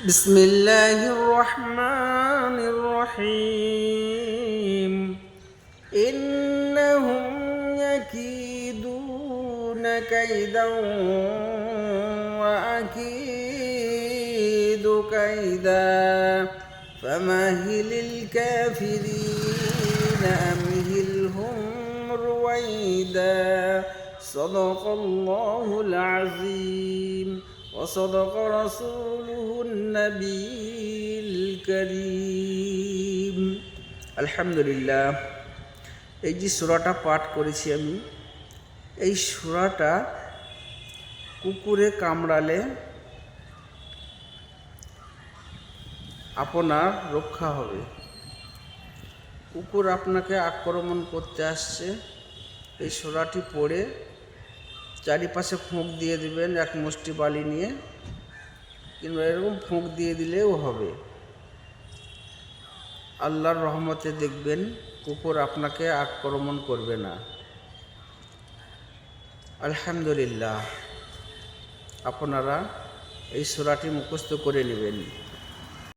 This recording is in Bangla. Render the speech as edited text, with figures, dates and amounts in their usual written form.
بسم الله الرحمن الرحيم إنهم يكيدون كيدا وأكيد كيدا فمهل الكافرين أمهلهم رويدا صدق الله العظيم وصدق رسوله النبي الكريم আলহামদুলিল্লাহ। এই যে সূরাটা পাঠ করেছি আমি, এই সূরাটা কুকুরে কামড়ালে আপনার রক্ষা হবে। কুকুর আপনাকে আক্রমণ করতে আসছে, এই সূরাটি পড়ে চারিপাশে ফুঁক দিয়ে দিবেন এক মুষ্টি বালি নিয়ে, কিংবা এরকম ফুঁক দিয়ে দিলেও হবে। আল্লাহর রহমতে দেখবেন কুকুর আপনাকে আক্রমণ করবে না। আলহামদুলিল্লাহ, আপনারা এই সূরাটি মুখস্থ করে নেবেন।